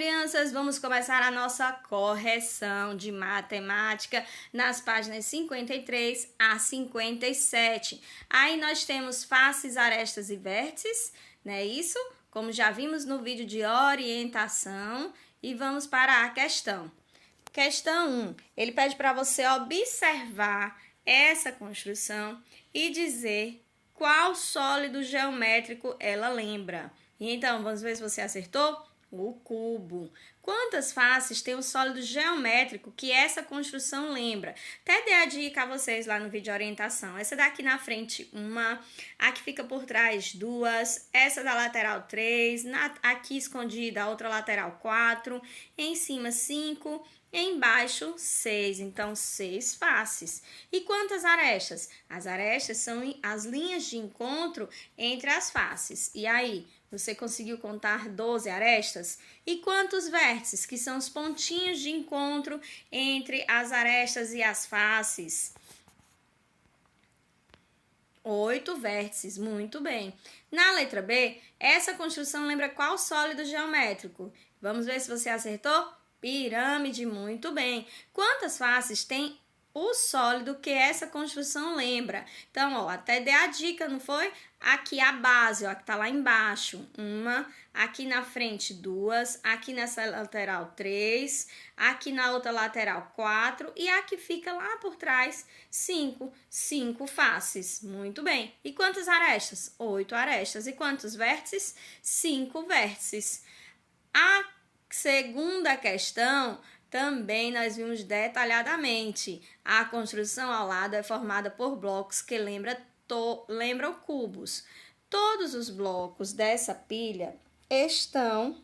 crianças, vamos começar a nossa correção de matemática nas páginas 53 a 57. Aí nós temos faces, arestas e vértices, não é isso? Como já vimos no vídeo de orientação. E vamos para a questão. Questão 1. Ele pede para você observar essa construção e dizer qual sólido geométrico ela lembra. E então, vamos ver se você acertou? O cubo. Quantas faces tem o sólido geométrico que essa construção lembra? Até dei a dica a vocês lá no vídeo de orientação. Essa daqui na frente, uma. A que fica por trás, duas. Essa da lateral, três. Aqui escondida, a outra lateral, quatro. Em cima, cinco. Embaixo, 6, então 6 faces. E quantas arestas? As arestas são as linhas de encontro entre as faces. E aí, você conseguiu contar 12 arestas? E quantos vértices, que são os pontinhos de encontro entre as arestas e as faces? 8 vértices, muito bem. Na letra B, essa construção lembra qual sólido geométrico? Vamos ver se você acertou? Pirâmide, muito bem. Quantas faces tem o sólido que essa construção lembra? Então, ó, até dei a dica, não foi? Aqui a base, ó, que tá lá embaixo, uma. Aqui na frente, duas. Aqui nessa lateral, três. Aqui na outra lateral, quatro. E aqui fica lá por trás, cinco. 5 faces. Muito bem. E quantas arestas? 8 arestas. E quantos vértices? 5 vértices. A segunda questão, também nós vimos detalhadamente. A construção ao lado é formada por blocos que lembram cubos. Todos os blocos dessa pilha estão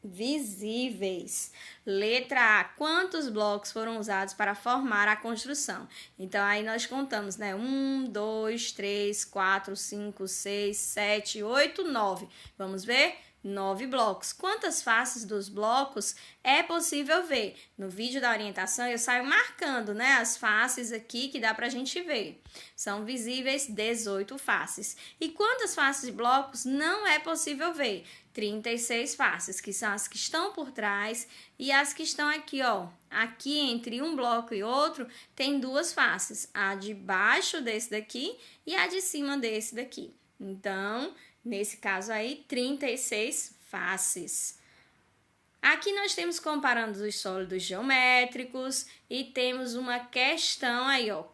visíveis. Letra A. Quantos blocos foram usados para formar a construção? Então, aí nós contamos, né? 1, 2, 3, 4, 5, 6, 7, 8, 9. Vamos ver? 9 blocos. Quantas faces dos blocos é possível ver? No vídeo da orientação eu saio marcando, né, as faces aqui que dá pra gente ver. São visíveis 18 faces. E quantas faces de blocos não é possível ver? 36 faces, que são as que estão por trás e as que estão aqui, ó. Aqui entre um bloco e outro tem duas faces, a de baixo desse daqui e a de cima desse daqui. Então, nesse caso aí, 36 faces. Aqui nós temos comparando os sólidos geométricos e temos uma questão aí, ó.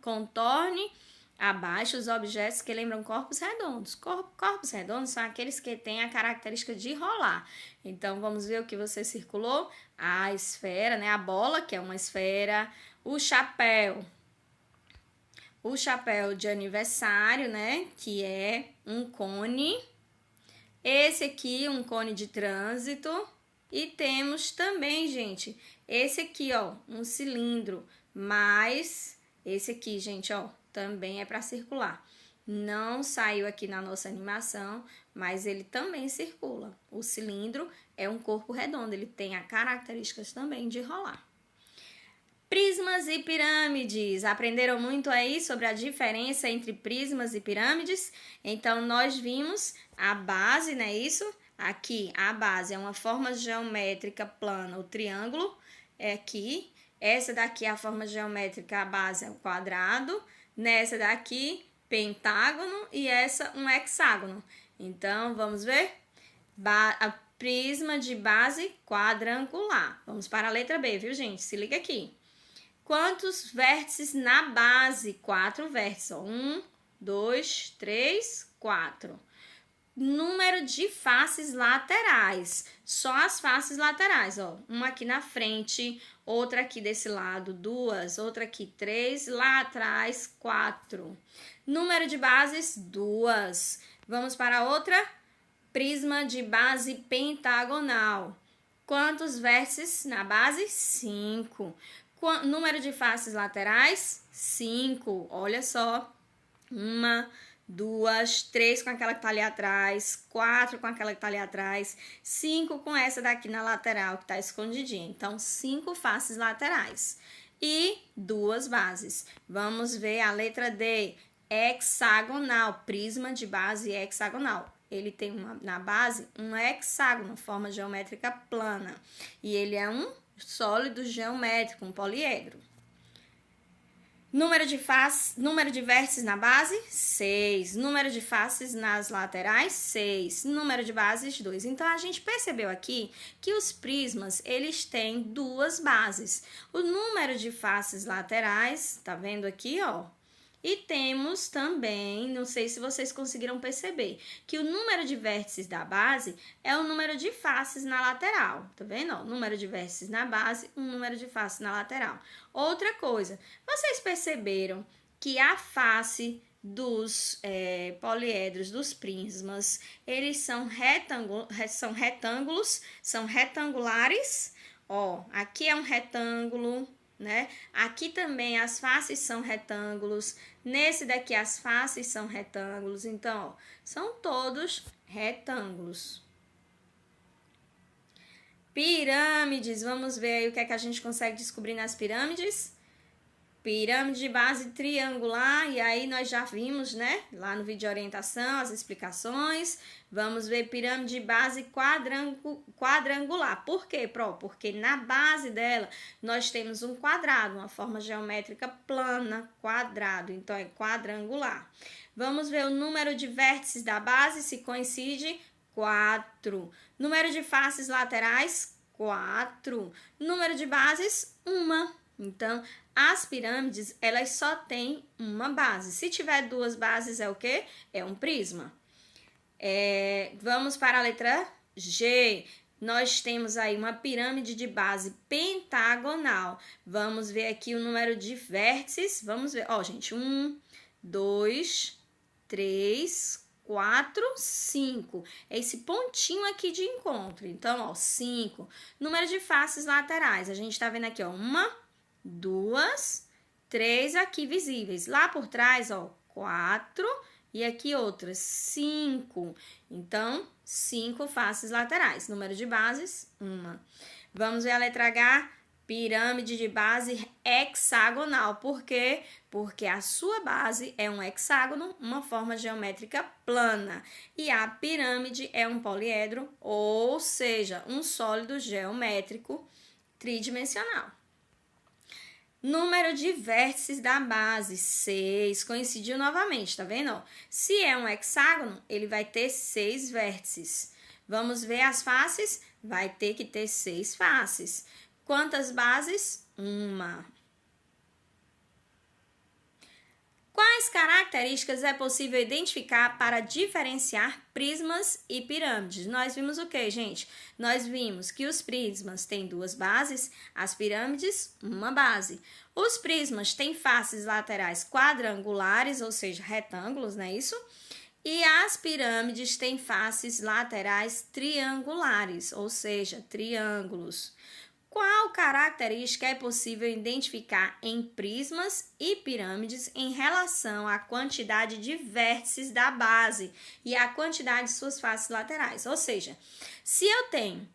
Contorne abaixo os objetos que lembram corpos redondos. Corpos redondos são aqueles que têm a característica de rolar. Então, vamos ver o que você circulou. A esfera, né? A bola, que é uma esfera. O chapéu de aniversário, né, que é um cone. Esse aqui, um cone de trânsito. E temos também, gente, esse aqui, ó, um cilindro. Mas esse aqui, gente, ó, também é para circular. Não saiu aqui na nossa animação, mas ele também circula. O cilindro é um corpo redondo, ele tem as características também de rolar. Prismas e pirâmides. Aprenderam muito aí sobre a diferença entre prismas e pirâmides? Então, nós vimos a base, não é isso? Aqui, a base é uma forma geométrica plana, o triângulo é aqui. Essa daqui é a forma geométrica, a base é o quadrado. Nessa daqui, pentágono e essa um hexágono. Então, vamos ver? Prisma de base quadrangular. Vamos para a letra B, viu, gente? Se liga aqui. Quantos vértices na base? 4 vértices. 1, 2, 3, 4. Número de faces laterais. Só as faces laterais, ó. Uma aqui na frente, outra aqui desse lado, 2, outra aqui, 3, lá atrás, 4. Número de bases, 2. Vamos para outra. Prisma de base pentagonal. Quantos vértices na base? 5. Número de faces laterais? 5. Olha só. 1, 2, 3 com aquela que tá ali atrás, 4 com aquela que tá ali atrás, 5 com essa daqui na lateral que tá escondidinha. Então, 5 faces laterais e 2 bases. Vamos ver a letra D. Hexagonal, prisma de base hexagonal. ele tem na base um hexágono, forma geométrica plana. E ele é um sólido geométrico, um poliedro. Número de vértices na base, 6. Número de faces nas laterais, 6. Número de bases, 2. Então, a gente percebeu aqui que os prismas, eles têm duas bases. O número de faces laterais, tá vendo aqui, ó? E temos também, não sei se vocês conseguiram perceber, que o número de vértices da base é o número de faces na lateral. Tá vendo? Ó, número de vértices na base, um número de faces na lateral. Outra coisa, vocês perceberam que a face dos poliedros, dos prismas, eles são retângulos, são retangulares. Ó, aqui é um retângulo, né? Aqui também as faces são retângulos, nesse daqui as faces são retângulos, então, ó, são todos retângulos. Pirâmides, vamos ver aí o que é que a gente consegue descobrir nas pirâmides. Pirâmide de base triangular, e aí nós já vimos, né, lá no vídeo de orientação, as explicações. Vamos ver pirâmide de base quadrangular. Por quê, Pro? Porque na base dela nós temos um quadrado, uma forma geométrica plana, quadrado, então é quadrangular. Vamos ver o número de vértices da base, se coincide, 4. Número de faces laterais, 4. Número de bases, 1. Então, as pirâmides, elas só têm uma base. Se tiver duas bases, é o quê? É um prisma. Vamos para a letra G. Nós temos aí uma pirâmide de base pentagonal. Vamos ver aqui o número de vértices. Vamos ver. Ó, gente, 1, 2, 3, 4, 5. É esse pontinho aqui de encontro. Então, ó, 5. Número de faces laterais. A gente tá vendo aqui, ó, 1, 2, 3 aqui visíveis. Lá por trás, ó, 4 e aqui outras 5. Então, 5 faces laterais. Número de bases, 1. Vamos ver a letra H, pirâmide de base hexagonal. Por quê? Porque a sua base é um hexágono, uma forma geométrica plana. E a pirâmide é um poliedro, ou seja, um sólido geométrico tridimensional. Número de vértices da base, 6. Coincidiu novamente, tá vendo? Se é um hexágono, ele vai ter 6 vértices. Vamos ver as faces? Vai ter que ter 6 faces. Quantas bases? 1. Quais características é possível identificar para diferenciar prismas e pirâmides? Nós vimos o que, gente? Nós vimos que os prismas têm 2 bases, as pirâmides, uma base. Os prismas têm faces laterais quadrangulares, ou seja, retângulos, não é isso? E as pirâmides têm faces laterais triangulares, ou seja, triângulos. Qual característica é possível identificar em prismas e pirâmides em relação à quantidade de vértices da base e à quantidade de suas faces laterais? Ou seja, se eu tenho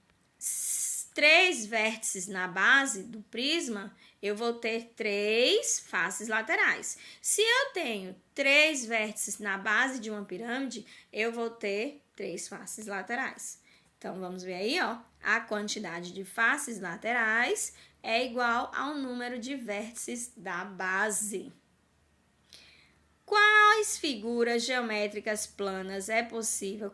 3 vértices na base do prisma, eu vou ter 3 faces laterais. Se eu tenho 3 vértices na base de uma pirâmide, eu vou ter 3 faces laterais. Então, vamos ver aí, ó. A quantidade de faces laterais é igual ao número de vértices da base. Quais figuras geométricas planas é possível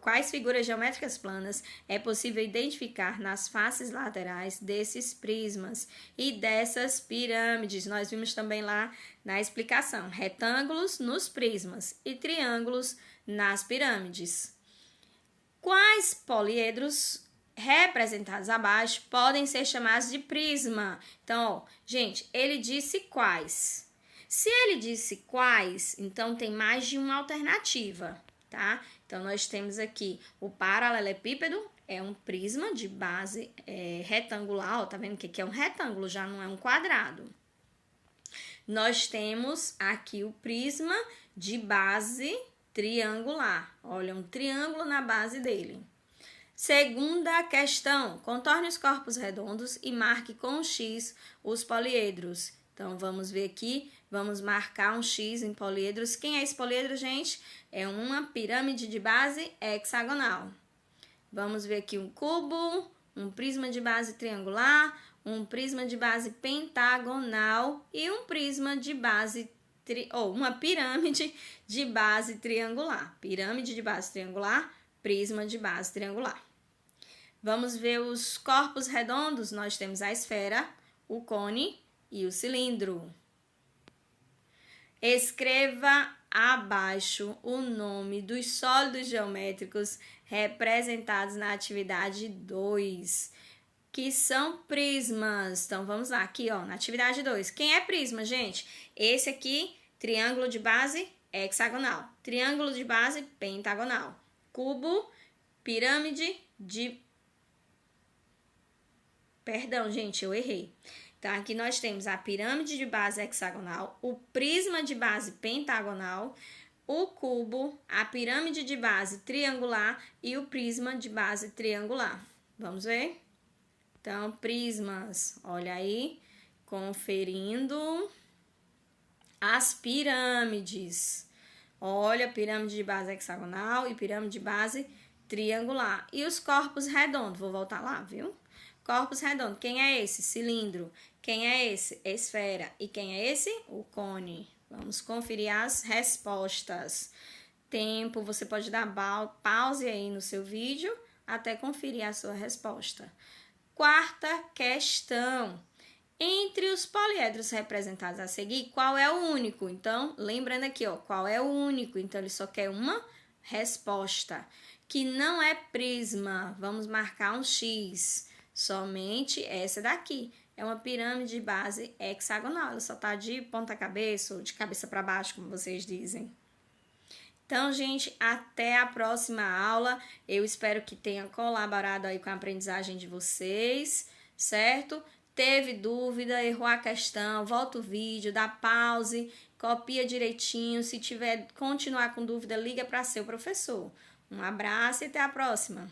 identificar nas faces laterais desses prismas e dessas pirâmides? Nós vimos também lá na explicação, retângulos nos prismas e triângulos nas pirâmides. Quais poliedros representados abaixo podem ser chamados de prisma? Então, ó, gente, ele disse quais. Se ele disse quais, então tem mais de uma alternativa, tá? Então, nós temos aqui o paralelepípedo, é um prisma de base retangular, ó, tá vendo que aqui é um retângulo, já não é um quadrado. Nós temos aqui o prisma de base triangular. Olha, um triângulo na base dele. Segunda questão. Contorne os corpos redondos e marque com um X os poliedros. Então, vamos ver aqui. Vamos marcar um X em poliedros. Quem é esse poliedro, gente? É uma pirâmide de base hexagonal. Vamos ver aqui um cubo, um prisma de base triangular, um prisma de base pentagonal e um prisma de base uma pirâmide de base triangular. Pirâmide de base triangular, prisma de base triangular. Vamos ver os corpos redondos. Nós temos a esfera, o cone e o cilindro. Escreva abaixo o nome dos sólidos geométricos representados na atividade 2, que são prismas. Então, vamos lá, aqui, ó, na atividade 2. Quem é prisma, gente? Esse aqui, triângulo de base hexagonal, triângulo de base pentagonal, cubo, pirâmide de... Perdão, gente, eu errei. Então, aqui nós temos a pirâmide de base hexagonal, o prisma de base pentagonal, o cubo, a pirâmide de base triangular e o prisma de base triangular. Vamos ver? Então, prismas, olha aí, conferindo as pirâmides. Olha, pirâmide de base hexagonal e pirâmide de base triangular. E os corpos redondos, vou voltar lá, viu? Corpos redondos, quem é esse? Cilindro. Quem é esse? Esfera. E quem é esse? O cone. Vamos conferir as respostas. Tempo, você pode dar pause aí no seu vídeo até conferir a sua resposta. Quarta questão. Entre os poliedros representados a seguir, qual é o único? Então, lembrando aqui, ó, qual é o único? Então, ele só quer uma resposta. Que não é prisma. Vamos marcar um X. Somente essa daqui. É uma pirâmide de base hexagonal. Ela só está de ponta cabeça ou de cabeça para baixo, como vocês dizem. Então, gente, até a próxima aula. Eu espero que tenha colaborado aí com a aprendizagem de vocês, certo? Teve dúvida, errou a questão, volta o vídeo, dá pause, copia direitinho. Se tiver continuar com dúvida, liga para seu professor. Um abraço e até a próxima.